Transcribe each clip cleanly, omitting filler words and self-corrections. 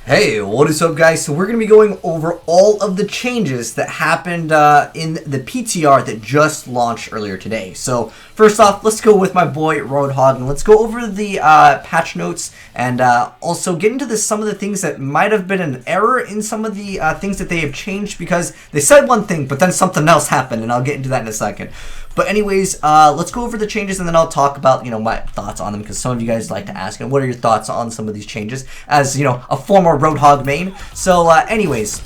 Hey, what is up, guys? So we're going to be going over all of the changes that happened in the PTR that just launched earlier today. So first off, let's go with my boy Roadhog, and let's go over the patch notes and also get into some of the things that might have been an error in some of the things that they have changed, because they said one thing, but then something else happened, and I'll get into that in a second. But anyways, let's go over the changes, and then I'll talk about, my thoughts on them, because some of you guys like to ask, and what are your thoughts on some of these changes, as, a former Roadhog main. So, anyways,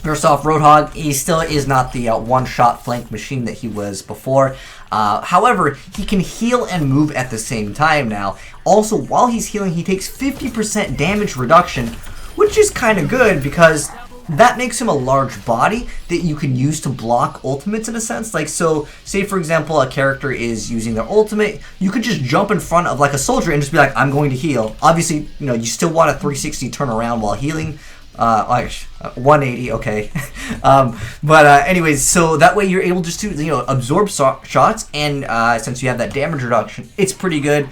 first off, Roadhog, he still is not the one-shot flank machine that he was before. However, he can heal and move at the same time now. Also, while he's healing, he takes 50% damage reduction, which is kind of good, because that makes him a large body that you can use to block ultimates in a sense. Like, so, say for example, a character is using their ultimate, you could just jump in front of like a soldier and just be like, I'm going to heal. Obviously, you still want a 360 turnaround while healing. 180, okay. Anyways, so that way you're able just to, absorb shots, and since you have that damage reduction, it's pretty good.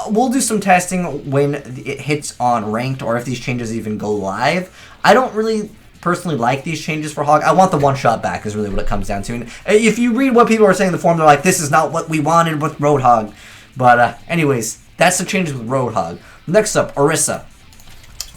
We'll do some testing when it hits on ranked, or if these changes even go live. I don't really personally like these changes for Hog. I want the one shot back is really what it comes down to. And if you read what people are saying in the forum, they're like, this is not what we wanted with Roadhog. But anyways, that's the changes with Roadhog. Next up, Orisa.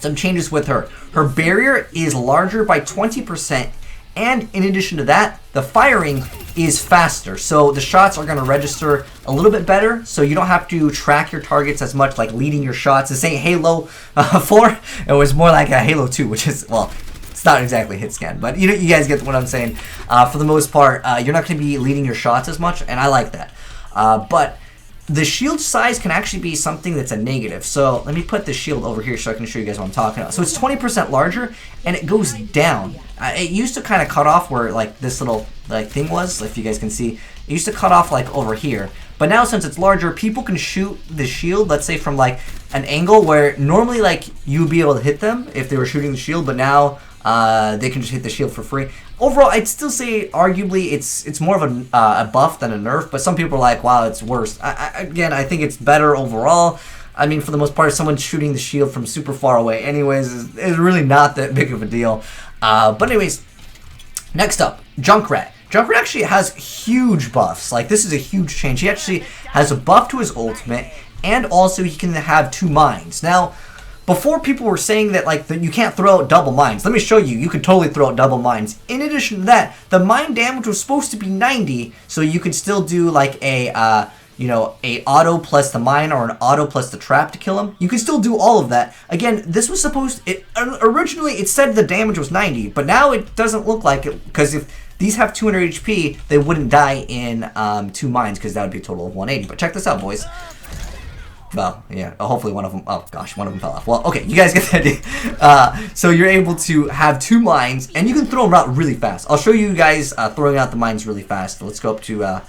Some changes with her. Her barrier is larger by 20%, and in addition to that, the firing is faster. So the shots are going to register a little bit better, so you don't have to track your targets as much, like leading your shots. This ain't Halo 4. It was more like a Halo 2, which is, well, it's not exactly hit scan, but you guys get what I'm saying. For the most part, you're not going to be leading your shots as much, and I like that. But the shield size can actually be something that's a negative. So let me put the shield over here so I can show you guys what I'm talking about. So it's 20% larger, and it goes down. It used to kind of cut off where like this little thing was, if you guys can see. It used to cut off like over here. But now since it's larger, people can shoot the shield, let's say from like an angle where normally like you would be able to hit them if they were shooting the shield, but now they can just hit the shield for free. Overall, I'd still say arguably it's more of a buff than a nerf, but some people are like, wow, it's worse. Again, I think it's better overall. I mean, for the most part, if someone's shooting the shield from super far away anyways, is really not that big of a deal. But anyways, next up, Junkrat. Junkrat actually has huge buffs. Like, this is a huge change. He actually has a buff to his ultimate, and also he can have 2 mines. Now, before people were saying that that you can't throw out double mines. Let me show you. You can totally throw out double mines. In addition to that, the mine damage was supposed to be 90, so you could still do like a auto plus the mine or an auto plus the trap to kill him. You can still do all of that. Again, this was supposed. Originally it said the damage was 90, but now it doesn't look like it, because if these have 200 HP, they wouldn't die in 2 mines, because that would be a total of 180. But check this out, boys. Well, yeah, hopefully one of them, oh gosh, one of them fell off. Well, okay, you guys get the idea. So you're able to have 2 mines, and you can throw them out really fast. I'll show you guys throwing out the mines really fast. Let's go up to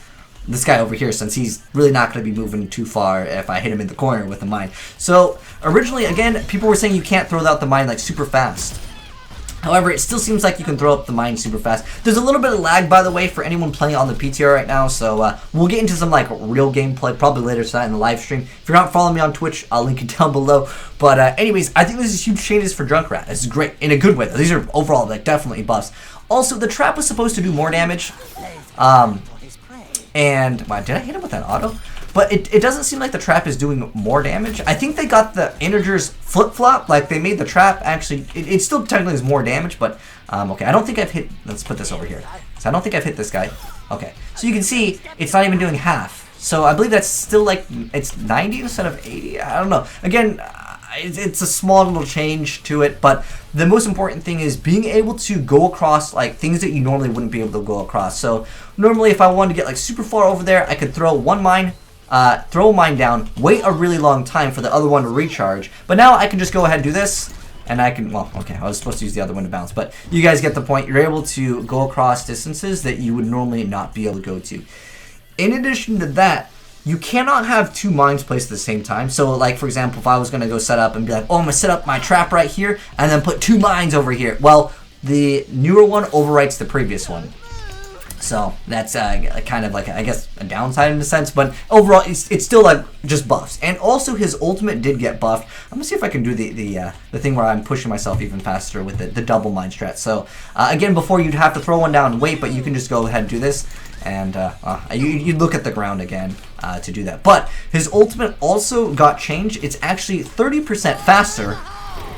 this guy over here, since he's really not going to be moving too far if I hit him in the corner with a mine. So originally, again, people were saying you can't throw out the mine like super fast. However, it still seems like you can throw up the mine super fast. There's a little bit of lag, by the way, for anyone playing on the PTR right now, so we'll get into some real gameplay probably later tonight in the live stream. If you're not following me on Twitch, I'll link it down below. But anyways, I think this is huge changes for Junkrat. This is great, in a good way. These are overall definitely buffs. Also, the trap was supposed to do more damage. And wow, did I hit him with that auto? But it doesn't seem like the trap is doing more damage. I think they got the integers flip-flop, like they made the trap actually, it still technically is more damage, but okay, I don't think I've hit, let's put this over here. So I don't think I've hit this guy. Okay, so you can see it's not even doing half. So I believe that's still like, it's 90 instead of 80, I don't know. Again, it's a small little change to it, but the most important thing is being able to go across like things that you normally wouldn't be able to go across. So normally if I wanted to get like super far over there, I could throw one mine, throw a mine down, wait a really long time for the other one to recharge. But now I can just go ahead and do this, and I can, well, okay, I was supposed to use the other one to bounce, but you guys get the point. You're able to go across distances that you would normally not be able to go to. In addition to that, you cannot have 2 mines placed at the same time. So like, for example, if I was going to go set up and be like, oh, I'm going to set up my trap right here and then put 2 mines over here. Well, the newer one overwrites the previous one. So that's kind of like, I guess, a downside in a sense, but overall it's still like just buffs. And also his ultimate did get buffed. I'm gonna see if I can do the thing where I'm pushing myself even faster with the double mind strat. So again, before you'd have to throw one down and wait, but you can just go ahead and do this, and you look at the ground again to do that. But his ultimate also got changed. It's actually 30% faster.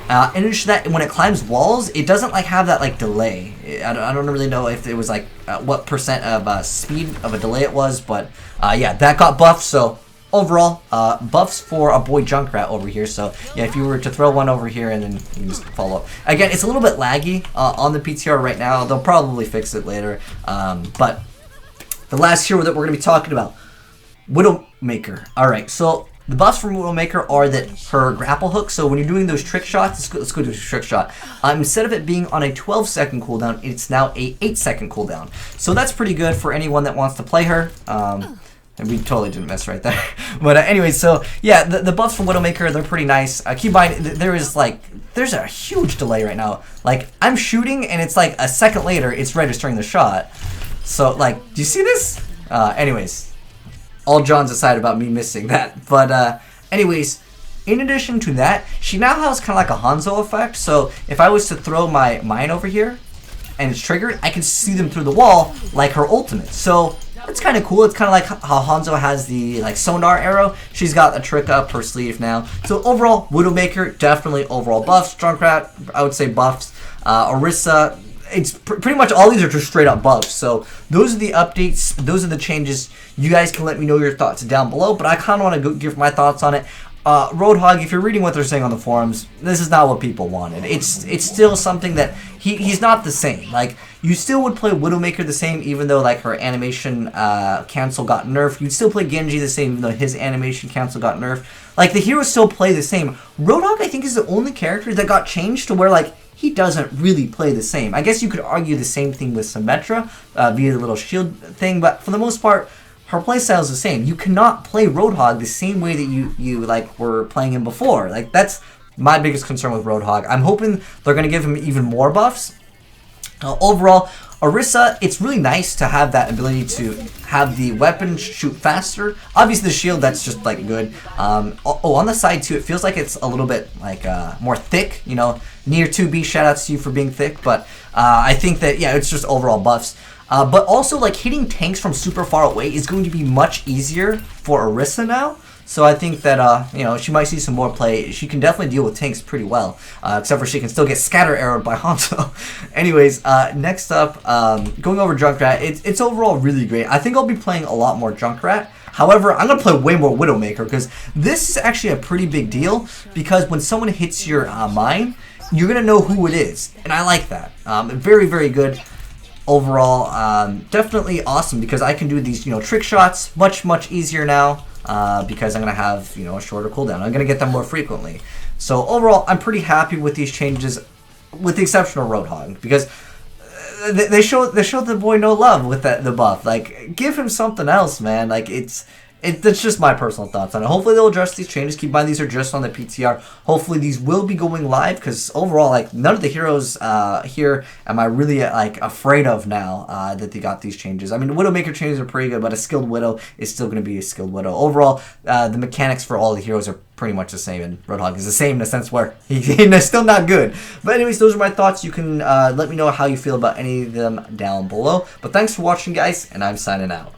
And it's that when it climbs walls, it doesn't like have that like delay. I don't really know if it was like what percent of speed of a delay it was, but yeah, that got buffed. So overall, buffs for a boy Junkrat over here. So yeah, if you were to throw one over here and then you can just follow up. Again, it's a little bit laggy on the PTR right now. They'll probably fix it later. But the last hero that we're gonna be talking about, Widowmaker. All right, so the buffs from Widowmaker are that her grapple hook, so when you're doing those trick shots, let's go do a trick shot. Instead of it being on a 12-second cooldown, it's now a 8-second cooldown. So that's pretty good for anyone that wants to play her. And we totally didn't miss right there. But anyway, so yeah, the buffs from Widowmaker, they're pretty nice. Keep in mind, there's a huge delay right now. Like, I'm shooting, and it's like a second later, it's registering the shot. So, like, do you see this? Anyways. All John's aside about me missing that. But anyways, in addition to that, she now has kind of like a Hanzo effect. So if I was to throw my mine over here and it's triggered, I can see them through the wall like her ultimate. So it's kind of cool. It's kind of like how Hanzo has the like sonar arrow. She's got a trick up her sleeve now. So overall, Widowmaker, definitely overall buffs. Junkrat, I would say buffs. Orisa, it's pretty much all these are just straight up buffs. So those are the updates. Those are the changes. You guys can let me know your thoughts down below, but I kind of want to give my thoughts on it. Roadhog, if you're reading what they're saying on the forums, this is not what people wanted. It's still something that he's not the same. Like, you still would play Widowmaker the same, even though like her animation cancel got nerfed. You'd still play Genji the same, even though his animation cancel got nerfed. Like, the heroes still play the same. Roadhog, I think, is the only character that got changed to where like he doesn't really play the same. I guess you could argue the same thing with Symmetra via the little shield thing, but for the most part, her playstyle is the same. You cannot play Roadhog the same way that you like were playing him before. Like, that's my biggest concern with Roadhog. I'm hoping they're going to give him even more buffs. Overall, Orisa, it's really nice to have that ability to have the weapon shoot faster. Obviously, the shield, that's just like good. On the side too, it feels like it's a little bit like more thick. You know, Near 2B, shout outs to you for being thick. But I think that, yeah, it's just overall buffs. But also, like, hitting tanks from super far away is going to be much easier for Orisa now. So I think that, you know, she might see some more play. She can definitely deal with tanks pretty well. Except for she can still get scatter arrowed by Hanzo. Anyways, next up, going over Junkrat, it's overall really great. I think I'll be playing a lot more Junkrat. However, I'm going to play way more Widowmaker because this is actually a pretty big deal. Because when someone hits your mine, you're going to know who it is. And I like that. Very, very good. Overall, definitely awesome because I can do these, you know, trick shots much easier now because I'm going to have, you know, a shorter cooldown. I'm going to get them more frequently. So overall, I'm pretty happy with these changes with the exception of Roadhog because they showed the boy no love with the buff. Like, give him something else, man. Like, that's just my personal thoughts on it. Hopefully they'll address these changes. Keep in mind these are just on the PTR. Hopefully these will be going live because overall, like, none of the heroes here am I really like afraid of now that they got these changes. I mean, Widowmaker changes are pretty good, but a skilled Widow is still going to be a skilled Widow. Overall, the mechanics for all the heroes are pretty much the same, and Roadhog is the same in a sense where he's still not good. But anyways, those are my thoughts. You can let me know how you feel about any of them down below. But thanks for watching, guys, and I'm signing out.